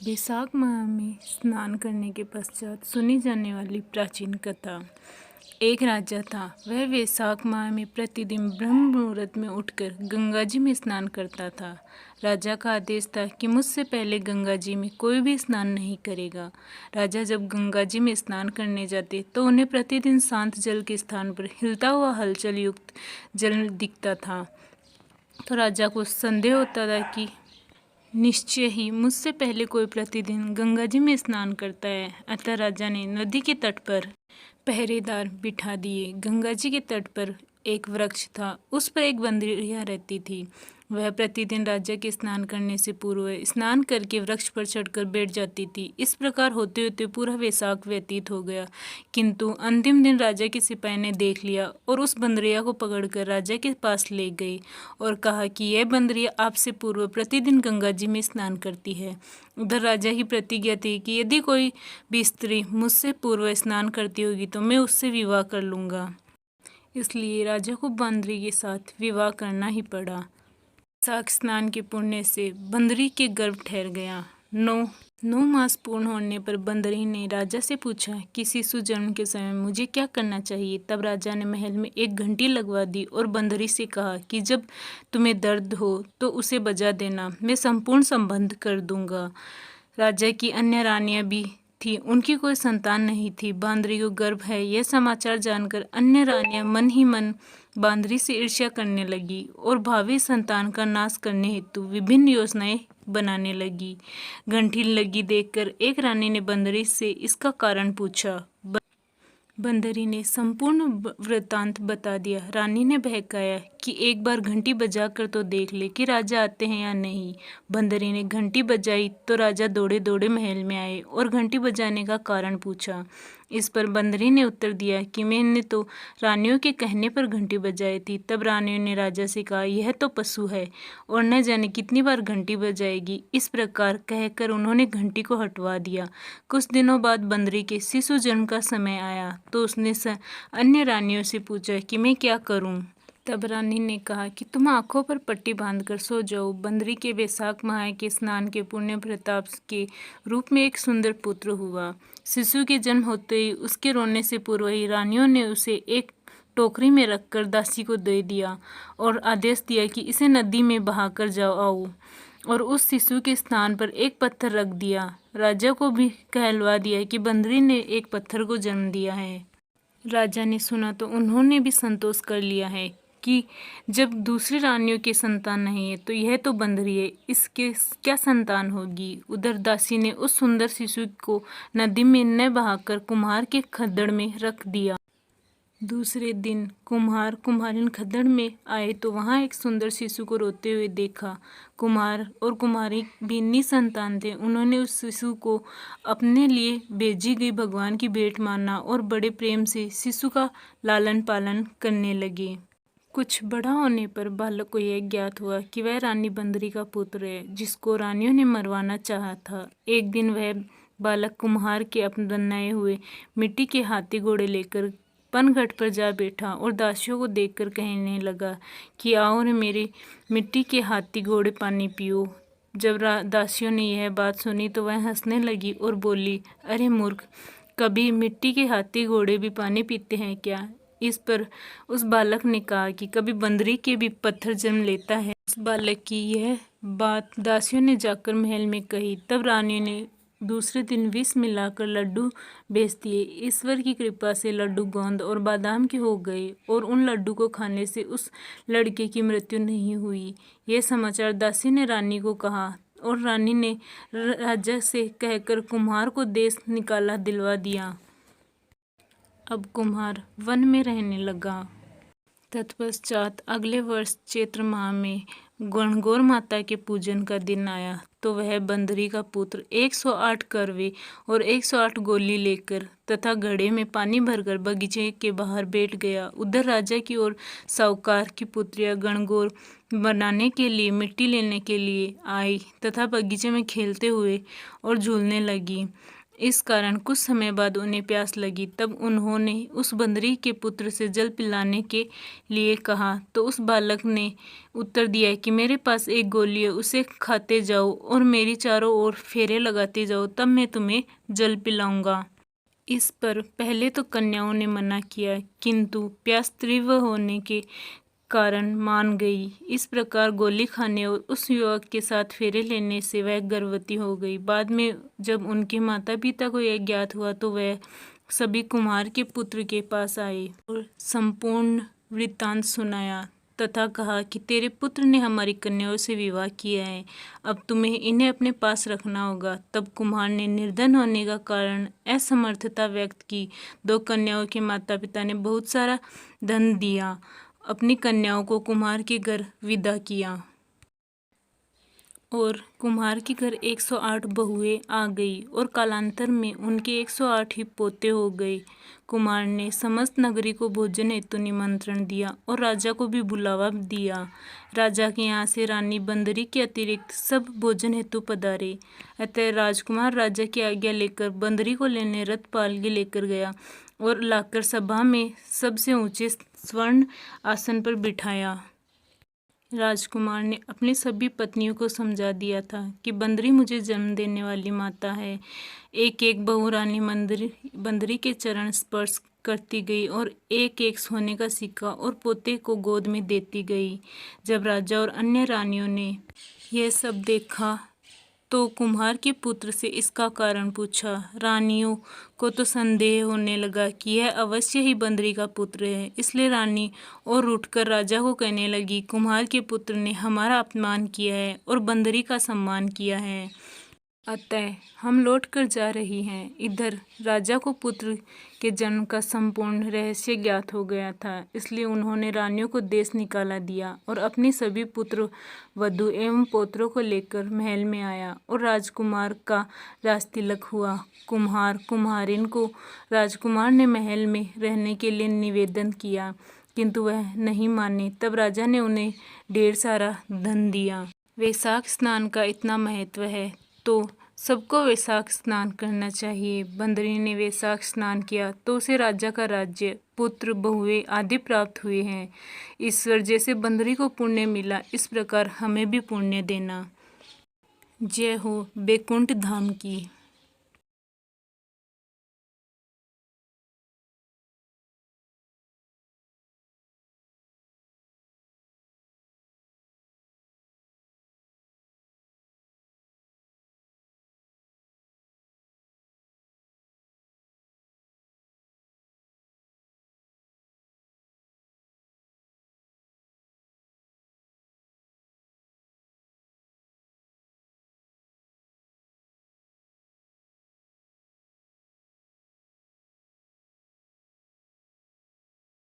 बैसाख माह में स्नान करने के पश्चात सुनी जाने वाली प्राचीन कथा। एक राजा था। वह वैसाख माह में प्रतिदिन ब्रह्म मुहूर्त में उठकर गंगा जी में स्नान करता था। राजा का आदेश था कि मुझसे पहले गंगा जी में कोई भी स्नान नहीं करेगा। राजा जब गंगा जी में स्नान करने जाते तो उन्हें प्रतिदिन शांत जल के स्थान पर हिलता हुआ हलचल युक्त जल दिखता था। तो राजा को संदेह होता था कि निश्चय ही मुझसे पहले कोई प्रतिदिन गंगा जी में स्नान करता है। अतः राजा ने नदी के तट पर पहरेदार बिठा दिए। गंगा जी के तट पर एक वृक्ष था। उस पर एक बंदरिया रहती थी। वह प्रतिदिन राजा के स्नान करने से पूर्व स्नान करके वृक्ष पर चढ़कर बैठ जाती थी। इस प्रकार होते होते पूरा वैसाख व्यतीत हो गया, किंतु अंतिम दिन राजा के सिपाही ने देख लिया और उस बंदरिया को पकड़कर राजा के पास ले गए और कहा कि यह बंदरिया आपसे पूर्व प्रतिदिन गंगा जी में स्नान करती है। उधर राजा की प्रतिज्ञा थी कि यदि कोई भी स्त्री मुझसे पूर्व स्नान करती होगी तो मैं उससे विवाह कर लूँगा। इसलिए राजा को बंदरी के साथ विवाह करना ही पड़ा। वैसाख स्नान के पुण्य से बंदरी के गर्भ ठहर गया। 9 मास पूर्ण होने पर बंदरी ने राजा से पूछा कि शिशु जन्म के समय मुझे क्या करना चाहिए। तब राजा ने महल में एक घंटी लगवा दी और बंदरी से कहा कि जब तुम्हें दर्द हो तो उसे बजा देना, मैं संपूर्ण संबंध कर दूंगा। राजा की अन्य रानियां भी थी, उनकी कोई संतान नहीं थी। बांदरी को गर्भ है यह समाचार जानकर अन्य रानियां मन ही मन बांदरी से ईर्ष्या करने लगी और भावी संतान का नाश करने हेतु विभिन्न योजनाएं बनाने लगी। घंटी लगी देखकर एक रानी ने बंदरी से इसका कारण पूछा। बंदरी ने संपूर्ण वृत्तांत बता दिया। रानी ने बहकाया कि एक बार घंटी बजाकर तो देख ले कि राजा आते हैं या नहीं। बंदरी ने घंटी बजाई तो राजा दौड़े दौड़े महल में आए और घंटी बजाने का कारण पूछा। इस पर बंदरी ने उत्तर दिया कि मैंने तो रानियों के कहने पर घंटी बजाई थी। तब रानियों ने राजा से कहा, यह तो पशु है और न जाने कितनी बार घंटी बजाएगी। इस प्रकार कहकर उन्होंने घंटी को हटवा दिया। कुछ दिनों बाद बंदरी के शिशु जन्म का समय आया तो उसने अन्य रानियों से पूछा कि मैं क्या करूं। तब रानी ने कहा कि तुम आंखों पर पट्टी बांधकर सो जाओ। बंदरी के वैसाख माह के स्नान के पुण्य प्रताप के रूप में एक सुंदर पुत्र हुआ। शिशु के जन्म होते ही उसके रोने से पूर्व ही रानियों ने उसे एक टोकरी में रखकर दासी को दे दिया और आदेश दिया कि इसे नदी में बहाकर जाओ और उस शिशु के स्थान पर एक पत्थर रख दिया। राजा को भी कहलवा दिया कि बंदरी ने एक पत्थर को जन्म दिया है। राजा ने सुना तो उन्होंने भी संतोष कर लिया है कि जब दूसरी रानियों की संतान नहीं है तो यह तो बंदरी है, इसके क्या संतान होगी। उधर दासी ने उस सुंदर शिशु को नदी में न बहाकर कुम्हार के खद्दड़ में रख दिया। दूसरे दिन कुम्हार कुम्हारिन खद्दड़ में आए तो वहाँ एक सुंदर शिशु को रोते हुए देखा। कुम्हार और कुम्हारी भी निसंतान थे। उन्होंने उस शिशु को अपने लिए भेजी गई भगवान की भेंट माना और बड़े प्रेम से शिशु का लालन पालन करने लगे। कुछ बड़ा होने पर बालक को यह ज्ञात हुआ कि वह रानी बंदरी का पुत्र है, जिसको रानियों ने मरवाना चाहा था। एक दिन वह बालक कुम्हार के अपने बनाए हुए मिट्टी के हाथी घोड़े लेकर पनघट पर जा बैठा और दासियों को देखकर कहने लगा कि आओ रे मेरे मिट्टी के हाथी घोड़े पानी पियो। जब दासियों ने यह बात सुनी तो वह हंसने लगी और बोली, अरे मूर्ख, कभी मिट्टी के हाथी घोड़े भी पानी पीते हैं क्या। इस पर उस बालक ने कहा कि कभी बंदरी के भी पत्थर जन्म लेता है। उस बालक की यह बात दासियों ने जाकर महल में कही। तब रानी ने दूसरे दिन विष मिलाकर लड्डू भेज दिए। ईश्वर की कृपा से लड्डू गोंद और बादाम के हो गए और उन लड्डू को खाने से उस लड़के की मृत्यु नहीं हुई। यह समाचार दासी ने रानी को कहा और रानी ने राजा से कहकर कुम्हार को देश निकाला दिलवा दिया। अब कुम्हार वन में रहने लगा। तत्पश्चात अगले वर्ष चैत्र माह में गणगौर माता के पूजन का दिन आया तो वह बंदरी का पुत्र 108 करवे और 108 गोली लेकर तथा घड़े में पानी भरकर बगीचे के बाहर बैठ गया। उधर राजा की ओर साहूकार की पुत्रियां गणगौर बनाने के लिए मिट्टी लेने के लिए आई तथा बगीचे में खेलते हुए और झूलने लगी। इस कारण कुछ समय बाद उन्हें प्यास लगी। तब उन्होंने उस बंदरी के पुत्र से जल पिलाने के लिए कहा, तो उस बालक ने उत्तर दिया कि मेरे पास एक गोली है, उसे खाते जाओ और मेरी चारों ओर फेरे लगाते जाओ, तब मैं तुम्हें जल पिलाऊंगा। इस पर पहले तो कन्याओं ने मना किया, किंतु प्यास तीव्र होने के कारण मान गई। इस प्रकार गोली खाने और उस युवक के साथ फेरे लेने से वह गर्भवती हो गई। बाद में जब उनके माता पिता को यह ज्ञात हुआ तो वह सभी कुम्हार के पुत्र के पास आए और संपूर्ण वृत्तांत सुनाया तथा कहा कि तेरे पुत्र ने हमारी कन्याओं से विवाह किया है, अब तुम्हें इन्हें अपने पास रखना होगा। तब कुम्हार ने निर्धन होने का कारण असमर्थता व्यक्त की। 2 कन्याओं के माता पिता ने बहुत सारा धन दिया, अपनी कन्याओं को कुम्हार के घर विदा किया और कुम्हार के घर 108 बहुएं आ गई और कालांतर में उनके 108 ही पोते हो गए। कुम्हार ने समस्त नगरी को भोजन हेतु निमंत्रण दिया और राजा को भी बुलावा दिया। राजा के यहाँ से रानी बंदरी के अतिरिक्त सब भोजन हेतु पधारे। अतः राजकुमार राजा की आज्ञा लेकर बंदरी को लेने रथ पालकी लेकर गया और लाकर सभा में सबसे ऊंचे स्वर्ण आसन पर बिठाया। राजकुमार ने अपनी सभी पत्नियों को समझा दिया था कि बंदरी मुझे जन्म देने वाली माता है। एक एक बहू रानी बंदरी के चरण स्पर्श करती गई और एक एक सोने का सिक्का और पोते को गोद में देती गई। जब राजा और अन्य रानियों ने यह सब देखा तो कुम्हार के पुत्र से इसका कारण पूछा। रानियों को तो संदेह होने लगा कि यह अवश्य ही बंदरी का पुत्र है, इसलिए रानी और उठकर राजा को कहने लगी, कुम्हार के पुत्र ने हमारा अपमान किया है और बंदरी का सम्मान किया है, अतः हम लौट कर जा रही हैं। इधर राजा को पुत्र के जन्म का संपूर्ण रहस्य ज्ञात हो गया था, इसलिए उन्होंने रानियों को देश निकाला दिया और अपने सभी पुत्र वधू एवं पौत्रों को लेकर महल में आया और राजकुमार का राजतिलक हुआ। कुम्हार कुम्हारिन को राजकुमार ने महल में रहने के लिए निवेदन किया, किंतु वह नहीं माने। तब राजा ने उन्हें ढेर सारा धन दिया। वैशाख स्नान का इतना महत्व है तो सबको वैशाख स्नान करना चाहिए। बंदरी ने वैशाख स्नान किया तो उसे राजा का राज्य, पुत्र, बहुएं आदि प्राप्त हुए हैं। ईश्वर जैसे बंदरी को पुण्य मिला, इस प्रकार हमें भी पुण्य देना। जय हो बैकुंठ धाम की।